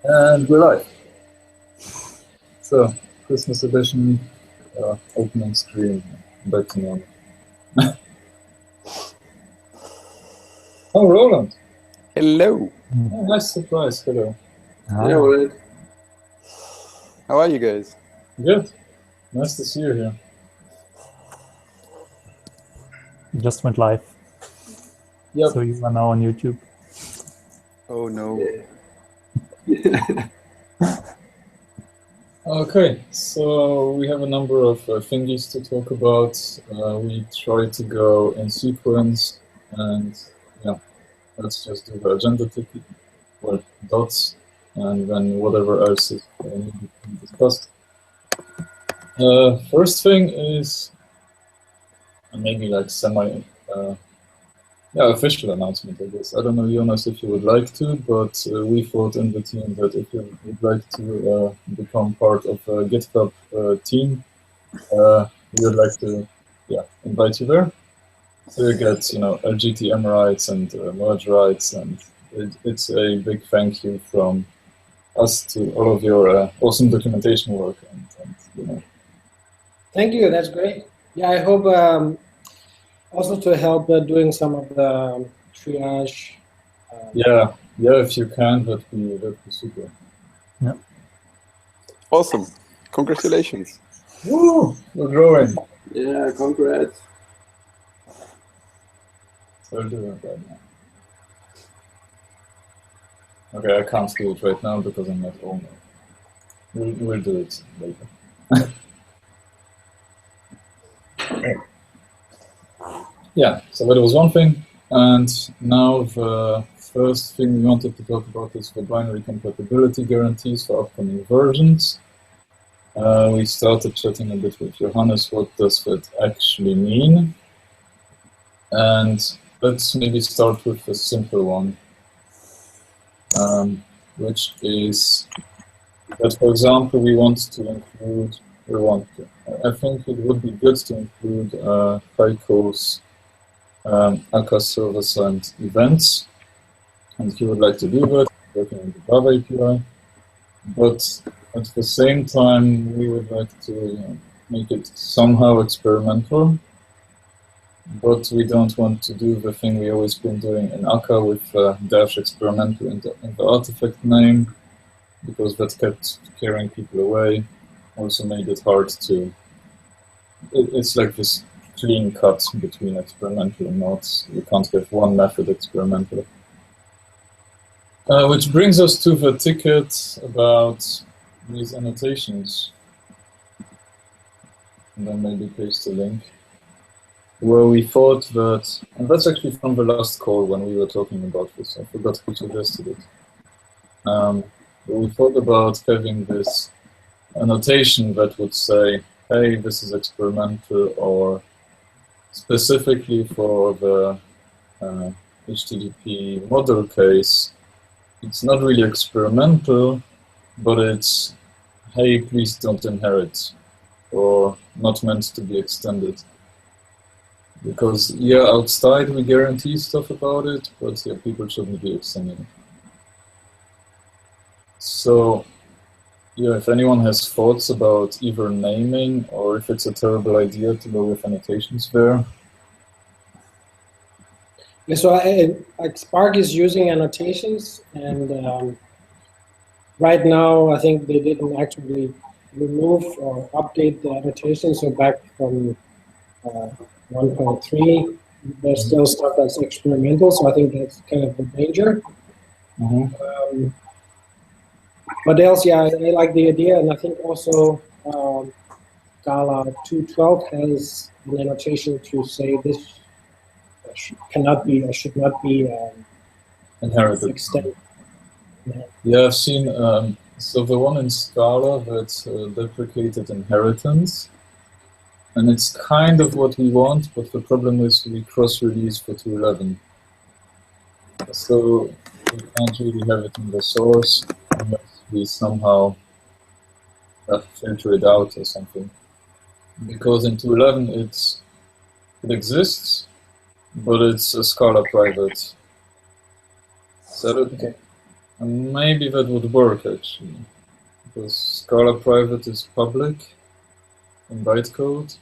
And we're live. So, Christmas edition, opening screen, back to normal. Oh, Roland. Hello. Oh, nice surprise. Hello. Yeah, all right. How are you guys? Good. Nice to see you here. Just went live. Yep. So you are now on YouTube. Oh no. Okay, so we have a number of thingies to talk about. We try to go in sequence, and yeah, let's just do the agenda ticket or dots, and then whatever else is needed to be discussed. First thing is maybe like official announcement, I guess. I don't know, Jonas, if you would like to, but we thought in the team that if you would like to become part of a GitHub team, we would like to invite you there. So you get, LGTM rights and merge rights, and it's a big thank you from us to all of your awesome documentation work. And Thank you, that's great. Yeah, I hope also to help doing some of the triage. Yeah, if you can, that'd be super. Yeah. Awesome. Congratulations. Woo! We're growing. Yeah, congrats. So we're doing it right now. Okay, I can't do it right now because I'm not owner. We'll do it later. Yeah, so that was one thing. And now the first thing we wanted to talk about is the binary compatibility guarantees for upcoming versions. We started chatting a bit with Johannes, what does that actually mean? And let's maybe start with a simple one, which is that, for example, we want to include, I think it would be good to include Heiko's Akka server-side events, and he would like to do that, working on the Java API. But at the same time, we would like to make it somehow experimental. But we don't want to do the thing we always been doing in Akka with dash experimental in the artifact name, because that kept carrying people away. Also made it hard to. It's like this clean cut between experimental and not. You can't have one method experimental. Which brings us to the ticket about these annotations. And then maybe paste the link. Where we thought that, and that's actually from the last call when we were talking about this, I forgot who suggested it. We thought about having this annotation that would say, hey, this is experimental, or specifically for the HTTP model case, it's not really experimental, but it's, hey, please don't inherit, or not meant to be extended. Because, yeah, outside we guarantee stuff about it, but yeah, people shouldn't be extending it. So, yeah, if anyone has thoughts about either naming or if it's a terrible idea to go with annotations there. Yeah, so like Spark is using annotations, and right now I think they didn't actually remove or update the annotations. So back from 1.3, there's still stuff that's experimental. So I think that's kind of the danger. Mm-hmm. But else, yeah, I like the idea, and I think also Gala 212 has an annotation to say this cannot be or should not be Inherited. extended. Yeah, I've seen, so the one in Scala that deprecated inheritance, and it's kind of what we want, but the problem is we cross-release for 2.11. So we can't really have it in the source unless we somehow filter it out or something. Because in 2.11 it exists, but it's a Scala private. Is that okay? And maybe that would work actually, because Scala private is public in bytecode.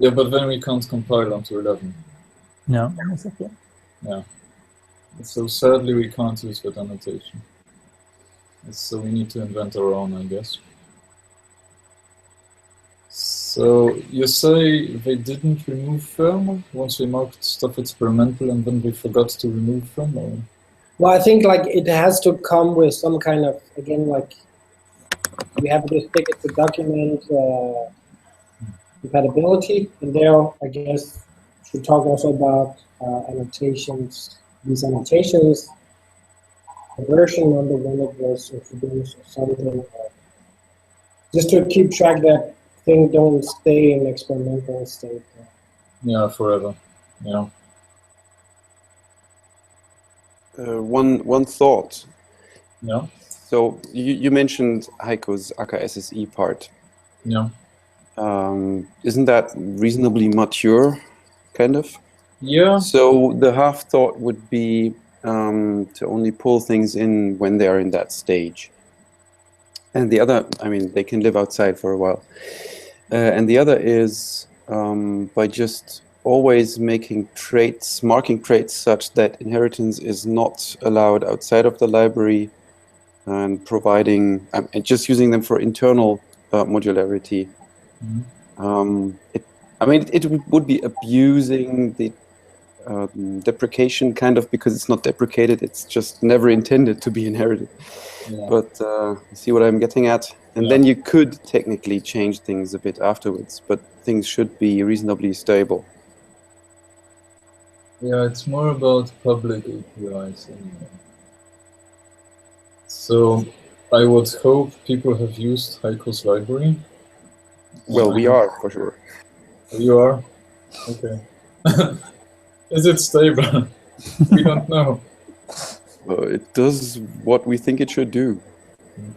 Yeah, but then we can't compile onto 11. Yeah, exactly. Yeah. So sadly we can't use that annotation. So we need to invent our own, I guess. So you say they didn't remove them once we marked stuff experimental and then they forgot to remove them? Or? Well, I think like it has to come with some kind of, again, like we have this ticket to document compatibility, and there I guess should talk also about annotations. These annotations, the version number when it was introduced or something, just to keep track that things don't stay in experimental state. Yeah, forever. Yeah. One thought. Yeah. So you mentioned Heiko's Akka SSE part. Yeah. Isn't that reasonably mature, kind of? Yeah. So the half thought would be to only pull things in when they are in that stage. And the other, I mean, they can live outside for a while. And the other is by just always making traits, marking traits such that inheritance is not allowed outside of the library, and providing, and just using them for internal modularity. Mm-hmm. I mean, it would be abusing the deprecation kind of, because it's not deprecated, it's just never intended to be inherited. Yeah. But you see what I'm getting at? And Yeah. then you could technically change things a bit afterwards, but things should be reasonably stable. Yeah, it's more about public APIs anyway. So I would hope people have used Heiko's library. Well, we are, for sure. You are? Okay. Is it stable? We don't know. It does what we think it should do.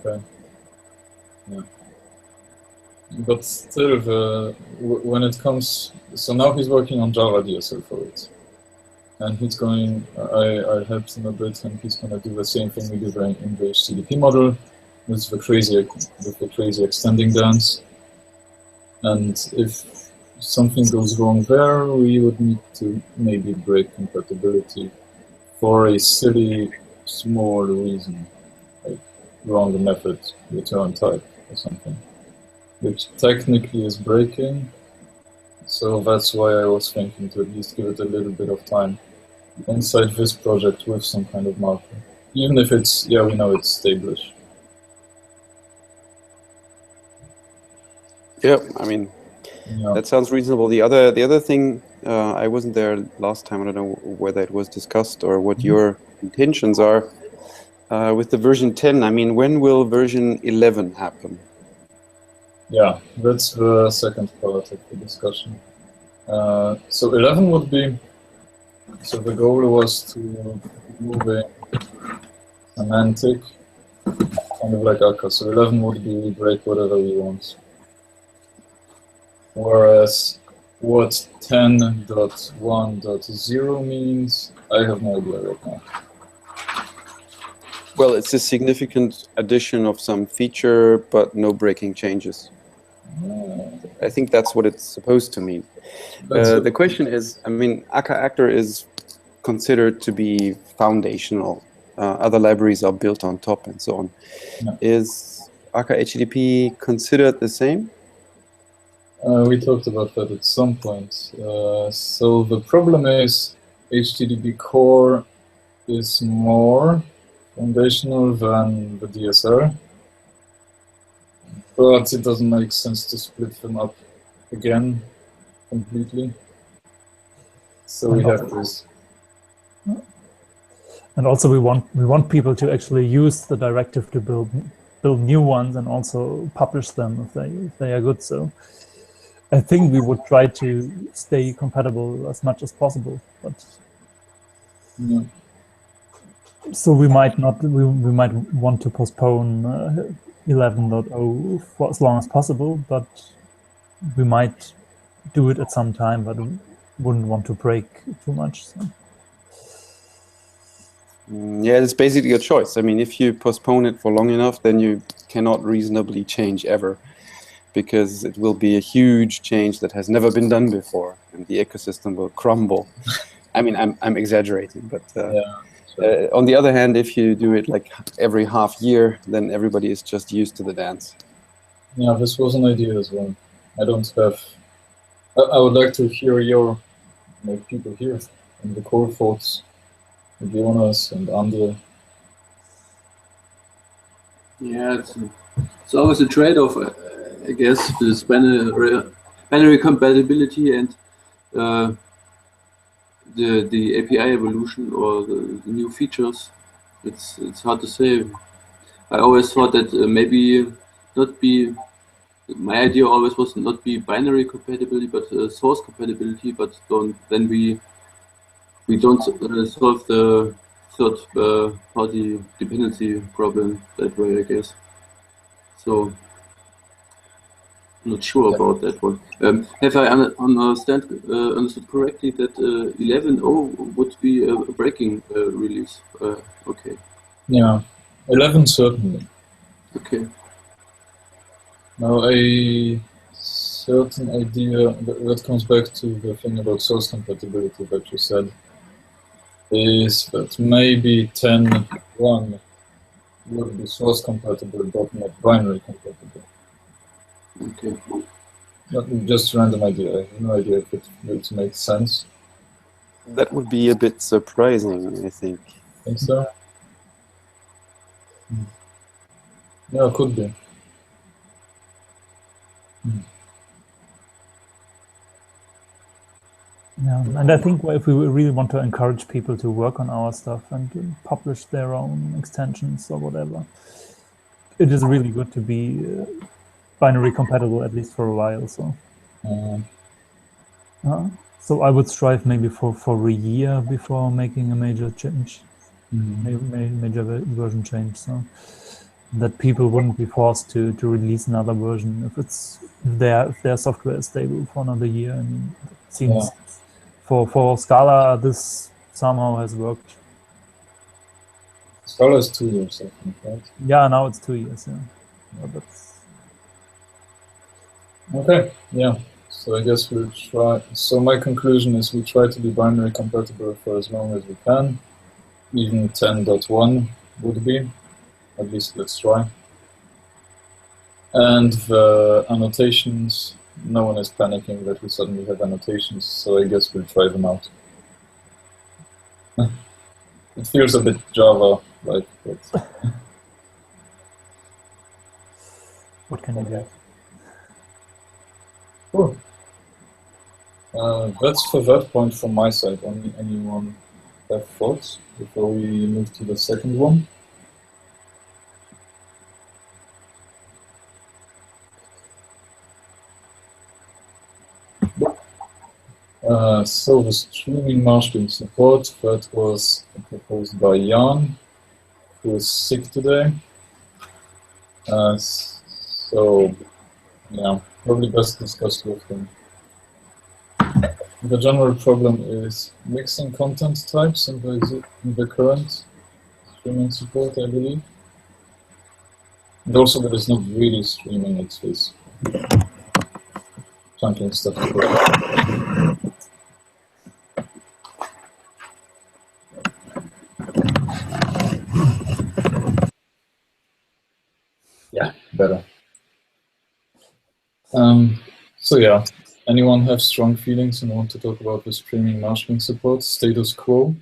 Okay. Yeah. But still, when it comes, so now he's working on Java DSL for it, and he's going. I helped him a bit, and he's going to do the same thing we did in the HTTP model, with the crazy extending dance. And if something goes wrong there, we would need to maybe break compatibility for a silly small reason, like wrong method return type or something, which technically is breaking. So that's why I was thinking to at least give it a little bit of time inside this project with some kind of marker. Even if it's, yeah, we know it's stable-ish. Yeah, I mean, Yeah. that sounds reasonable. The other thing, I wasn't there last time. I don't know whether it was discussed or what your intentions are with the version 10. I mean, when will version 11 happen? Yeah, that's the second part of the discussion. So 11 would be, so the goal was to move a semantic, kind of like Akka. So 11 would be break whatever we want. Whereas what 10.1.0 means, I have no idea right now. Well, it's a significant addition of some feature, but no breaking changes. I think that's what it's supposed to mean. The question is, I mean, Akka Actor is considered to be foundational. Other libraries are built on top and so on. Yeah. Is Akka HTTP considered the same? We talked about that at some point. So the problem is HTTP core is more foundational than the DSR, but it doesn't make sense to split them up again completely. So we have this. And also we want people to actually use the directive to build new ones and also publish them if they are good. So I think we would try to stay compatible as much as possible, but Yeah. so we might want to postpone 11.0 for as long as possible, but we might do it at some time, but wouldn't want to break too much. So. Yeah, it's basically a choice. I mean, if you postpone it for long enough, then you cannot reasonably change ever, because it will be a huge change that has never been done before, and the ecosystem will crumble. I mean, I'm exaggerating, but on the other hand, if you do it like every half year, then everybody is just used to the dance. Yeah, this was an idea as well. I don't have. I would like to hear your, like, people here in the core thoughts, Jonas and Andre. Yeah, it's always a trade-off, I guess, this binary compatibility and the API evolution or the new features. It's hard to say. I always thought that maybe not be. My idea always was not be binary compatibility, but source compatibility. But then we don't solve the third-party dependency problem that way, I guess. So I'm not sure about that one. Have I understood correctly that 11.0 would be a breaking release? Okay. Yeah, 11 certainly. Okay. Now a certain idea that comes back to the thing about source compatibility that you said is that maybe 10.1 would be source compatible but not binary compatible. Okay. Just a random idea. I have no idea if it would make sense. That would be a bit surprising, I think. Think so? Yeah, it could be. Yeah, and I think if we really want to encourage people to work on our stuff and to publish their own extensions or whatever, it is really good to be binary compatible, at least for a while. So, so I would strive maybe for a year before making a major change, major version change, so that people wouldn't be forced to release another version if their software is stable for another year. I mean, it seems for Scala this somehow has worked. Scala is 2 years, I think, right? Yeah, now it's 2 years. Yeah, but that's okay. Yeah. So I guess we'll try. So my conclusion is we try to be binary compatible for as long as we can. Even 10.1 would be. At least let's try. And the annotations, no one is panicking that we suddenly have annotations, so I guess we'll try them out. It feels a bit Java-like, but... what can you do? Cool. That's for that point from my side. Anyone have thoughts before we move to the second one? So the streaming marshalling support, that was proposed by Jan, who is sick today. So, yeah, probably best discussed with him. The general problem is mixing content types in the current streaming support, I believe. And also that it's not really streaming, it's this chunking stuff. Yeah, better. So yeah, anyone have strong feelings and want to talk about the streaming marshalling support, status quo?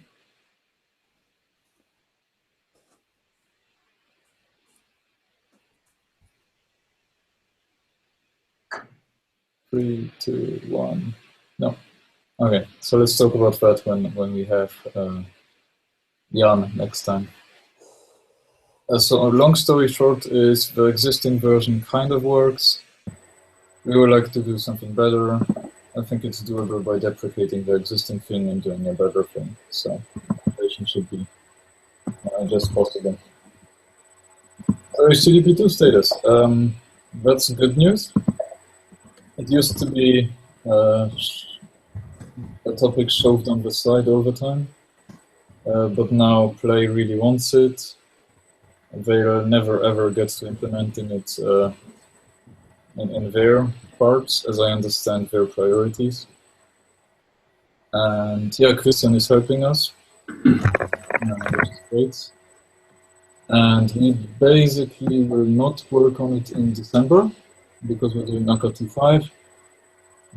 Three, two, one. No. Okay, so let's talk about that when we have Jan next time. So a long story short is the existing version kind of works. We would like to do something better. I think it's doable by deprecating the existing thing and doing a better thing. So integration should be just possible. So HTTP2 status. That's good news. It used to be a topic shoved on the side all the time. but now Play really wants it. They'll never ever get to implementing it in their parts, as I understand their priorities. And yeah, Christian is helping us, which is great. And we basically will not work on it in December because we're doing Akka T5.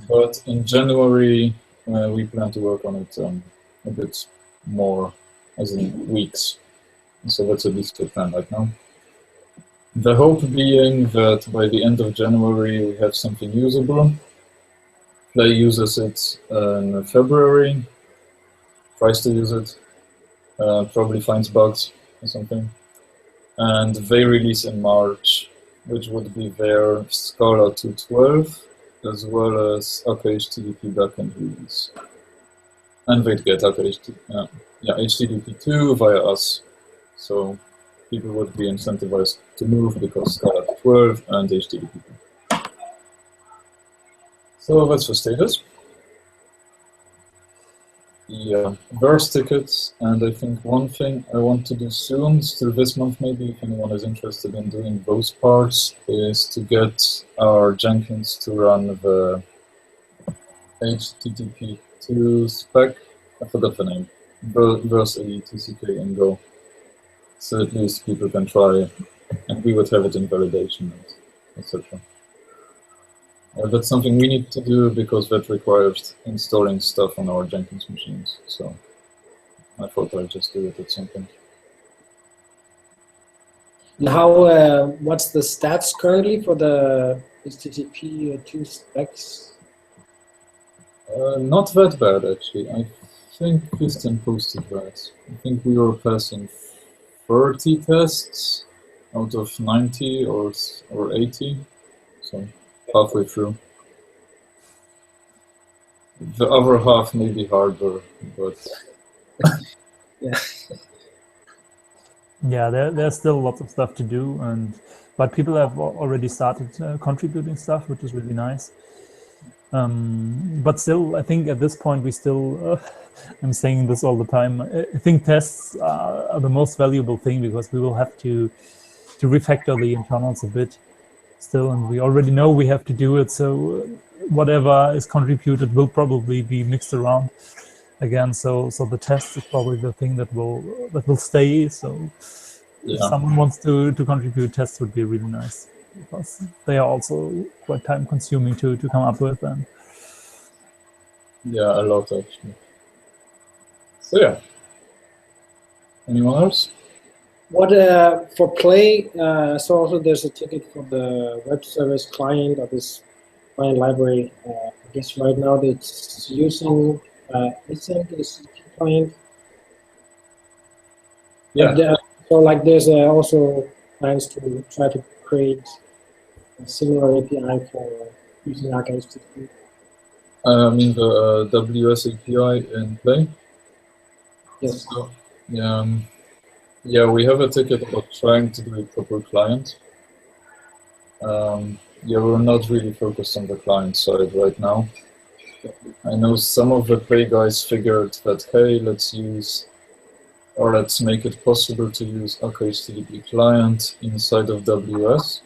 But in January, we plan to work on it a bit more, as in weeks. So that's at least the plan right now. The hope being that by the end of January, we have something usable. Play uses it in February, tries to use it, probably finds bugs or something. And they release in March, which would be their Scala 2.12, as well as Akka HTTP backend release. And they'd get Akka HTTP 2 via us. So people would be incentivized to move because Scala 12 and HTTP 2. So that's the status. Yeah, verse tickets, and I think one thing I want to do soon, still this month maybe, if anyone is interested in doing those parts, is to get our Jenkins to run the HTTP2 spec. I forgot the name. Verse AE2CK and Go. So at least people can try, and we would have it in validation, etc. That's something we need to do because that requires installing stuff on our Jenkins machines. So I thought I'd just do it at some point. And how? What's the stats currently for the HTTP 2 specs? Not that bad, actually. I think Christian posted that. I think we were passing 30 tests out of 90 or 80. So halfway through. The other half may be harder, but Yeah. Yeah, there's still lots of stuff to do, but people have already started contributing stuff, which is really nice. But still, I think at this point we still, I'm saying this all the time, I think tests are the most valuable thing because we will have to refactor the internals a bit still, and we already know we have to do it, so whatever is contributed will probably be mixed around again. So the test is probably the thing that will stay. So if someone wants to contribute, tests would be really nice because they are also quite time consuming to come up with. And yeah, a lot actually. So yeah. Anyone else? What for Play? So also there's a ticket for the web service client of this client library. I guess right now it's using async HTTP client. Yeah. So like there's also plans to try to create a similar API for using Akka HTTP. I mean the WS API in Play. Yes. So, yeah, we have a ticket about trying to do a proper client. Yeah, we're not really focused on the client side right now. I know some of the Play guys figured that, hey, let's make it possible to use Akka HTTP client inside of WS.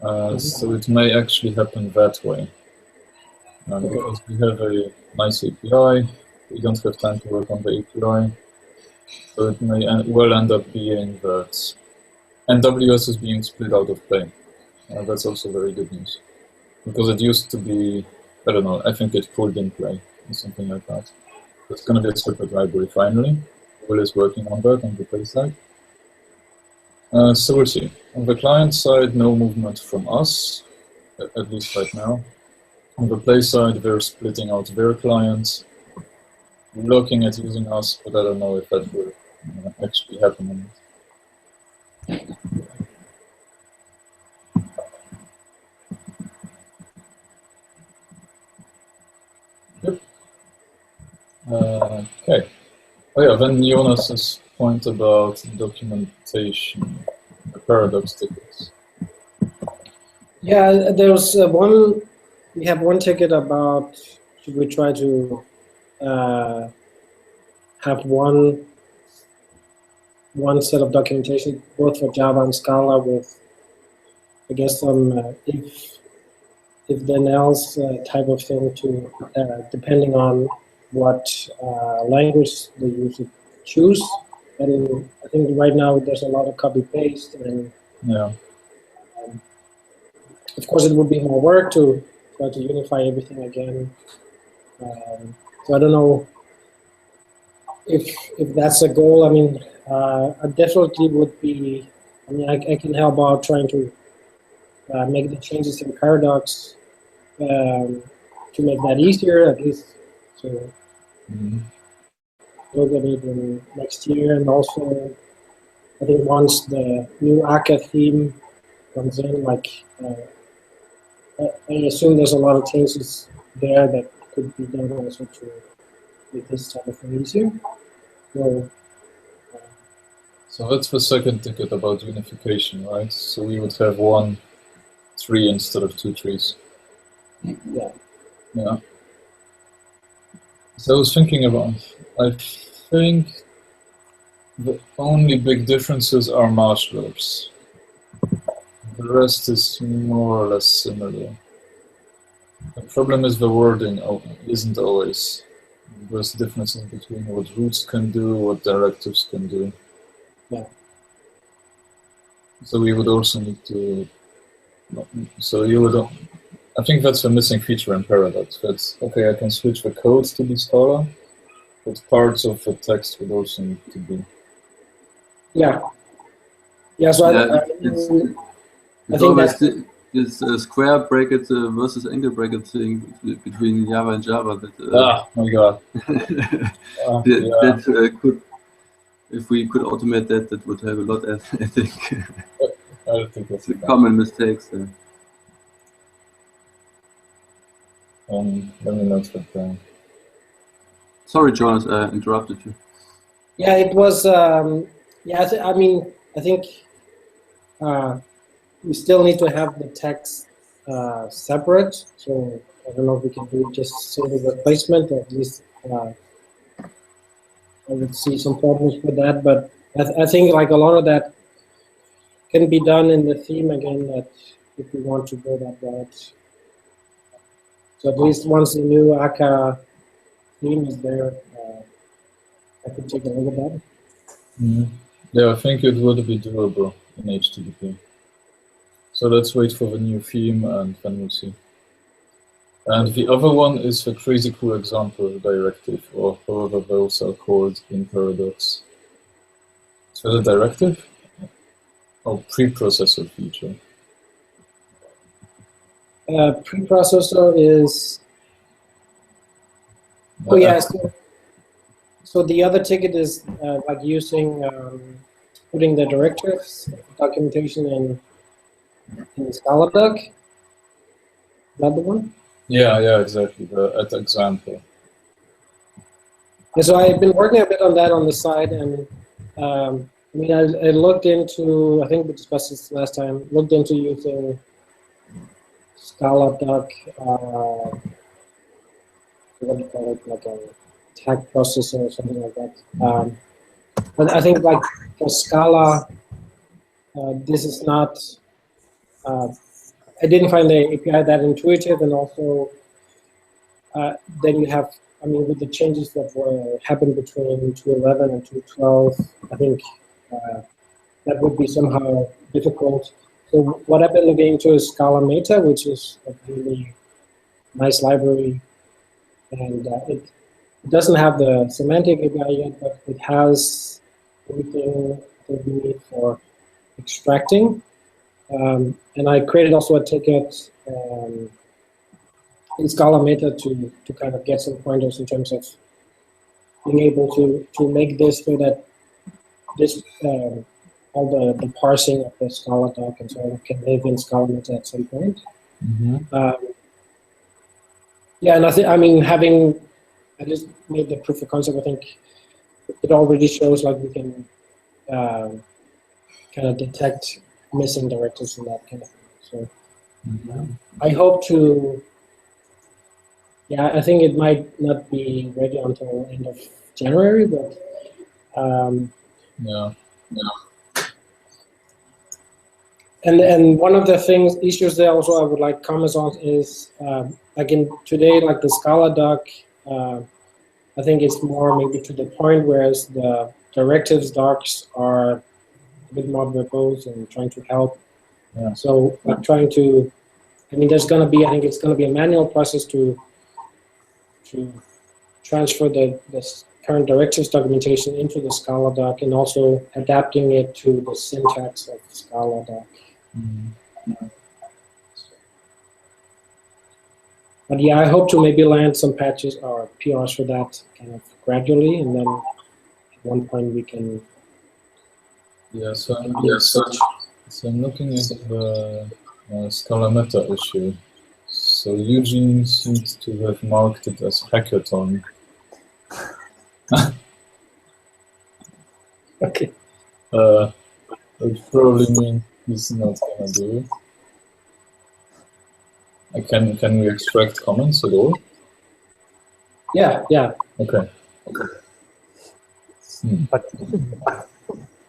So it may actually happen that way. Because we have a nice API, we don't have time to work on the API. So it may well end up being that, and WS is being split out of Play. That's also very good news. Because it used to be, I don't know, I think it pulled in Play or something like that. It's going to be a separate library finally. Will is working on that on the Play side. So we'll see. On the client side, no movement from us, at least right now. On the Play side, they're splitting out their clients, looking at using us, but I don't know if that will actually happen or not. Yep. Okay. Oh yeah, then Jonas's point about documentation, the paradox tickets. Yeah, there's we have one ticket about should we try to have one set of documentation both for Java and Scala with, I guess, some if then else type of thing to depending on what language the user choose. And I think right now there's a lot of copy paste, and Yeah. of course it would be more work to try to unify everything again. So I don't know if that's a goal. I mean, I definitely would be. I mean, I can help out trying to make the changes in Paradox to make that easier, at least to look at it in next year. And also, I think once the new Akka theme comes in, like I assume there's a lot of changes there that could be done also to make this type of thing easier. So that's the second ticket about unification, right? So we would have one tree instead of two trees. Yeah. Yeah. So I was thinking about, I think the only big differences are marshmallows. The rest is more or less similar. The problem is the wording isn't always. There's differences between what roots can do, what directives can do. Yeah. So we would also need to. So you would. I think that's a missing feature in Paradox. That's okay. I can switch the codes to be Scala, but parts of the text would also need to be. Yeah. Yeah. So Yeah, I it's think always that's this square bracket versus angle bracket thing between Java and Java. That My God. that could, if we could automate that, that would have a lot. I think I don't think that's it's a common mistake. So. Let me note that down. Sorry, Jonas, I interrupted you. Yeah, it was. Yeah, I mean, I think we still need to have the text separate. So I don't know if we can do just single replacement, or at least I would see some problems with that. But I think like a lot of that can be done in the theme again. That if we want to go that route. So at least once the new Akka theme is there, I could take a look at that. Yeah, I think it would be doable in HTTP. So let's wait for the new theme and then we'll see. And the other one is the crazy cool example directive, or however those are called in Paradox. Is that a directive? Oh, preprocessor feature. Preprocessor is. Oh yeah. So the other ticket is like using putting the directives documentation in Scala doc. Is that the one? Yeah, exactly. That example. And so I've been working a bit on that on the side, and I mean I looked into, I think we discussed this last time. Looked into using Scala doc. What do you call it? Like a tag processor or something like that. But I think like for Scala, this is not. I didn't find the API that intuitive, and also then you have, I mean, with the changes that were happened between 2.11 and 2.12, I think that would be somehow difficult. So what I've been looking into is Scala Meta, which is a really nice library, and it doesn't have the semantic API yet, but it has everything that we need for extracting. And I created also a ticket in Scala Meta to kind of get some pointers in terms of being able to make this so that this all the parsing of the Scala doc and so on can live in Scala Meta at some point. Yeah, and I mean, I just made the proof of concept. I think it already shows like we can kind of detect missing directives and that kind of thing. So I hope to. Yeah, I think it might not be ready until end of January, but Yeah. and one of the issues there also I would like comments on is like in today, like the Scala doc, I think it's more maybe to the point, whereas the directives docs are a bit more verbose and trying to help. Yeah. So I'm trying to, I mean, there's going to be, I think it's going to be a manual process to transfer the current directives documentation into the Scala doc and also adapting it to the syntax of the Scala doc. But yeah, I hope to maybe land some patches or PRs for that kind of gradually, and then at one point we can. Yeah, so I'm looking at the Scala meta issue. So Eugene seems to have marked it as hackathon. Okay. Which probably means he's not gonna do it. Can we extract comments at all? Yeah. Okay.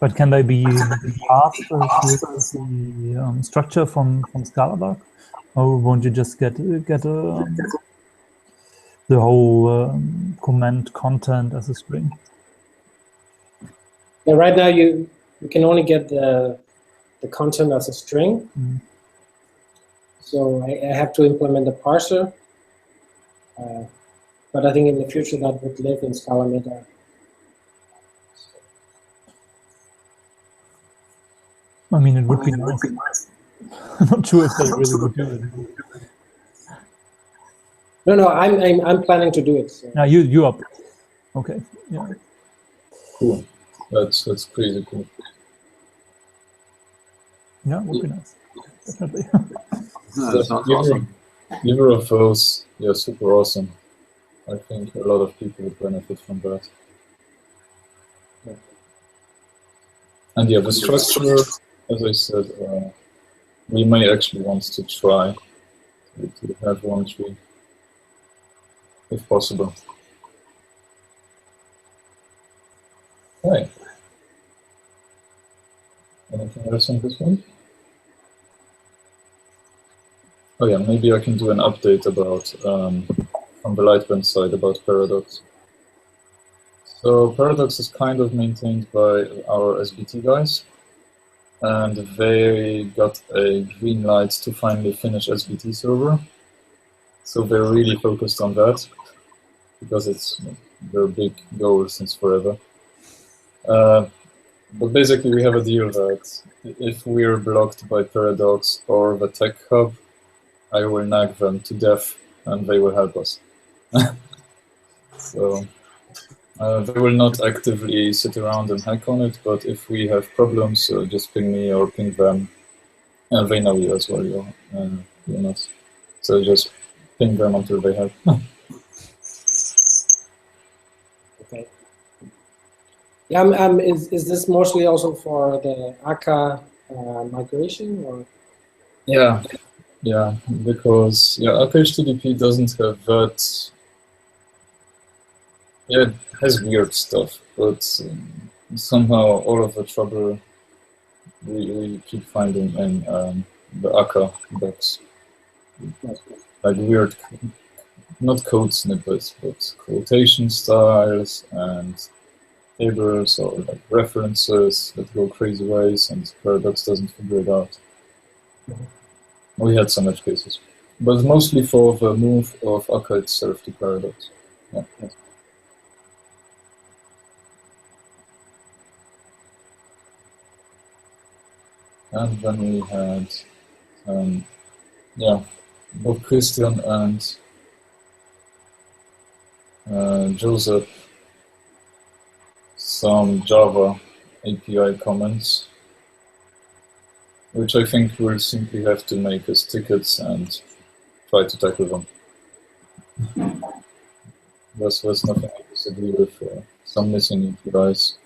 But can they be passed with the structure from Scala doc, or won't you just get the whole comment content as a string? Yeah. Right now you can only get the content as a string. So I have to implement a parser. But I think in the future that would live in Scala meta. I mean, it would be nice. I'm not sure if they really would do it. No, I'm planning to do it. So. Now you up? Okay, yeah. Cool. That's crazy cool. Yeah, it would be nice. Definitely. That sounds awesome. Either of those, yeah, super awesome. I think a lot of people would benefit from that. Yeah. And yeah, the structure, as I said, we may actually want to try to have one tree, if possible. Okay. Anything else on this one? Oh yeah, maybe I can do an update about, from the Lightbend side, about Paradox. So Paradox is kind of maintained by our SBT guys, and they got a green light to finally finish SBT server. So they're really focused on that, because it's their big goal since forever. But basically we have a deal that if we're blocked by Paradox or the Tech Hub, I will nag them to death and they will help us. So they will not actively sit around and hack on it, but if we have problems, just ping me or ping them. And they know you as well, you're not. So just ping them until they help. Okay. Yeah, is this mostly also for the Akka migration, or? Yeah, because Akka HTTP doesn't have that. Yeah, it has weird stuff, but somehow all of the trouble we keep finding in the Akka docs. Like weird, not code snippets, but quotation styles and tables or like references that go crazy ways, and Paradox doesn't figure it out. We had some edge cases, but mostly for the move of Akka itself to Paradox. Yeah. And then we had, both Christian and Joseph some Java API comments, which I think we'll simply have to make as tickets and try to tackle them. There's nothing I disagree with. Some missing APIs.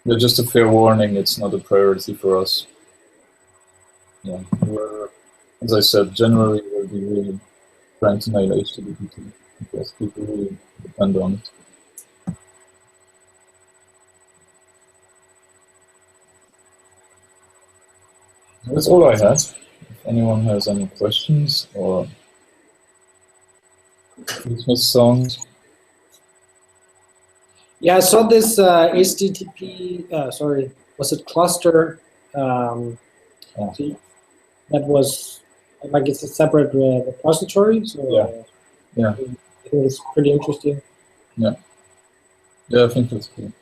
But just a fair warning, it's not a priority for us. Yeah, as I said, January will be really trying to nail HTTP2. because people really depend on it. That's all I had. If anyone has any questions or Christmas songs. Yeah, I saw this HTTP, sorry, was it cluster? See, that was, like, it's a separate repository, so Yeah. I think it's pretty interesting. Yeah, I think that's cool.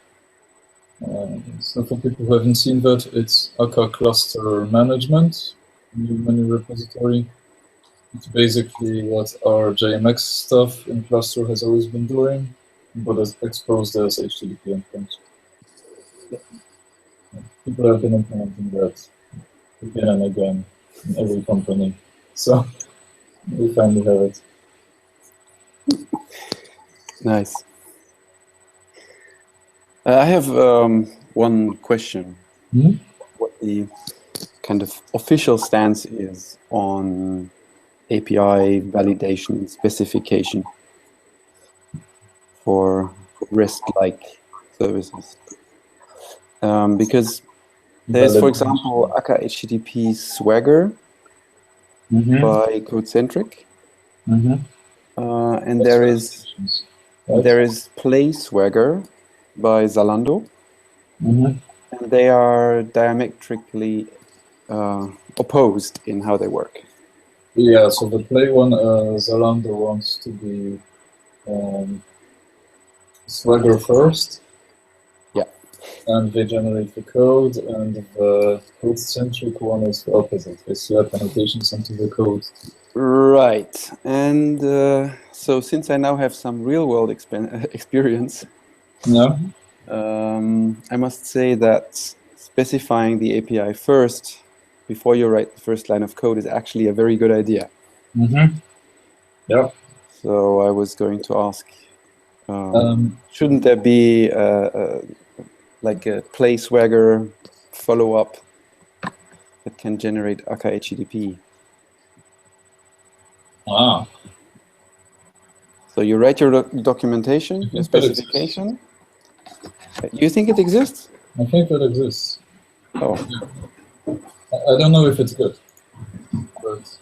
So for people who haven't seen that, it's Akka Cluster Management, new menu repository. It's basically what our JMX stuff in cluster has always been doing, but it's exposed as HTTP endpoints. People have been implementing that again and again in every company. So we finally have it. Nice. I have one question. What the kind of official stance is on API validation specification for REST-like services? Because there's, for example, Akka HTTP Swagger by CodeCentric, and there is Play Swagger by Zalando, and they are diametrically opposed in how they work. Yeah, so the Play one, Zalando wants to be Swagger first. Yeah. And they generate the code, and the code-centric one is the opposite. They slap annotations into the code. Right. And so since I now have some real-world experience, I must say that specifying the API first before you write the first line of code is actually a very good idea. Yeah. So I was going to ask, shouldn't there be like a Play Swagger follow-up that can generate Akka HTTP? So you write your documentation, your specification. You think it exists? I think it exists. Oh. I don't know if it's good, but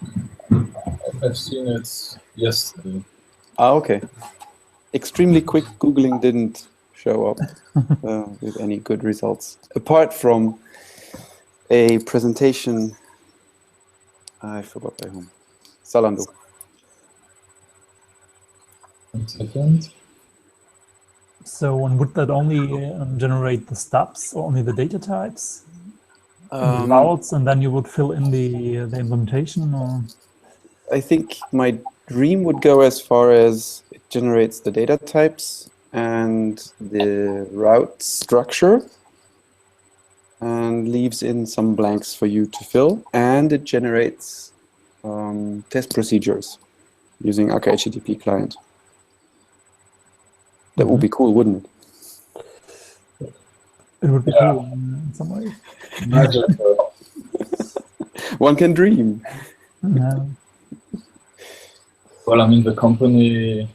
I've seen it yesterday. Okay. Extremely quick Googling didn't show up with any good results. Apart from a presentation, I forgot by whom. Zalando. 1 second. So, and would that only generate the stubs or only the data types? The routes, and then you would fill in the implementation? Or? I think my dream would go as far as it generates the data types and the route structure and leaves in some blanks for you to fill, and it generates test procedures using Akka HTTP client. That would be cool, wouldn't it? It would be cool in some ways. Magic. One can dream. Yeah. Well, I mean, the company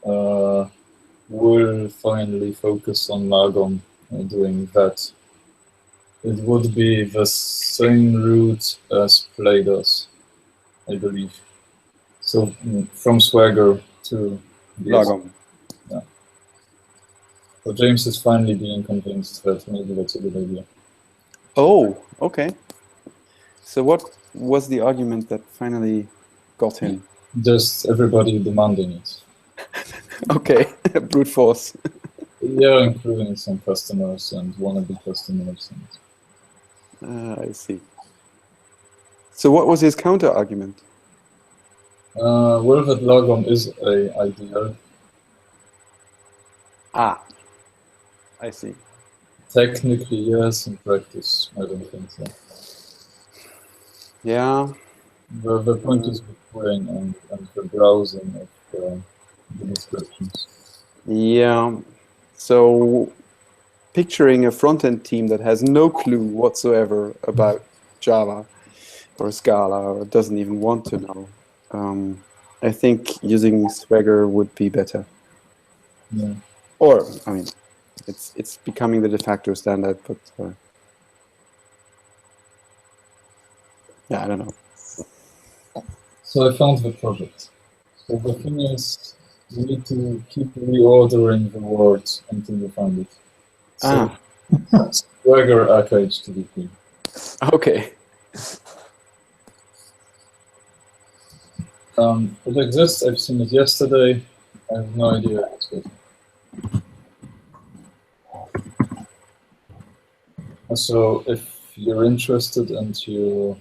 will finally focus on Lagom doing that. It would be the same route as Play does, I believe. So from Swagger to Lagom. Yeah. So James is finally being convinced that maybe that's a good idea. Oh, okay. So what was the argument that finally got him? Just everybody demanding it. Okay, brute force. Yeah, including some customers and wannabe customers. I see. So what was his counter argument? Well, that Lagom is ideal. Ah, I see. Technically, yes. In practice, I don't think so. Yeah. The point is the querying and the browsing of the descriptions. Yeah. So picturing a front-end team that has no clue whatsoever about Java or Scala or doesn't even want to know, I think using Swagger would be better. Yeah. Or, I mean, it's becoming the de facto standard, but yeah, I don't know. So I found the project. So the thing is, you need to keep reordering the words until you find it. So Swagger Akka HTTP. Okay. It exists. I've seen it yesterday. I have no idea if it's good. So if you're interested and you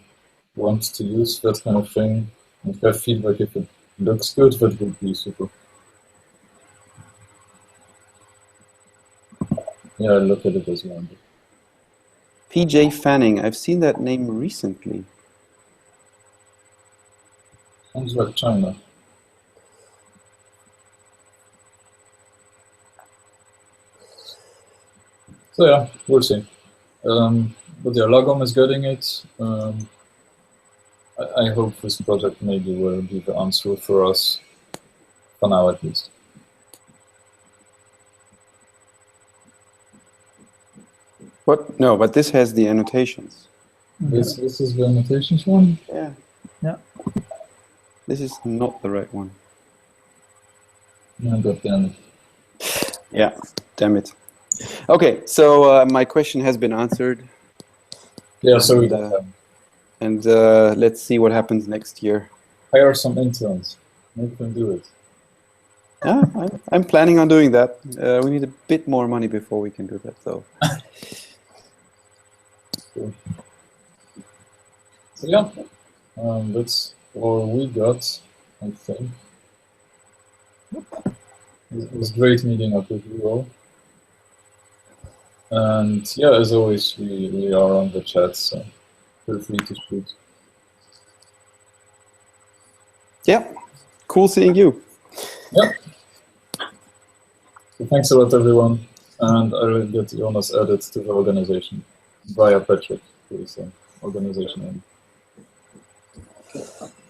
want to use that kind of thing and have feedback if it looks good, that would be super. Yeah, look at it as well. PJ Fanning, I've seen that name recently. Sounds like China. So yeah, we'll see. But yeah, Lagom is getting it. I hope this project maybe will be the answer for us, for now at least. What? No, but this has the annotations. This is the annotations one? Yeah. Yeah. This is not the right one. Oh, God damn it. Yeah, damn it. Okay, so my question has been answered. Yeah, so we don't have. And let's see what happens next year. Hire some interns. Make them do it. Yeah, I'm planning on doing that. We need a bit more money before we can do that, though. Cool. So yeah, that's all we got, I think. It was great meeting up with you all. And yeah, as always, we are on the chat, so feel free to shoot. Yeah, cool seeing you. Yeah. So thanks a lot, everyone. And I will get Jonas added to the organization via Patrick, who is the organization name.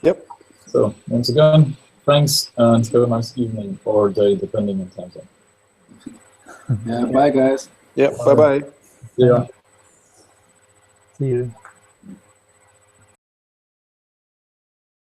Yep. So once again, thanks and have a nice evening or day, depending on time zone. Yeah, bye guys. Yeah, bye-bye. Yeah. See you.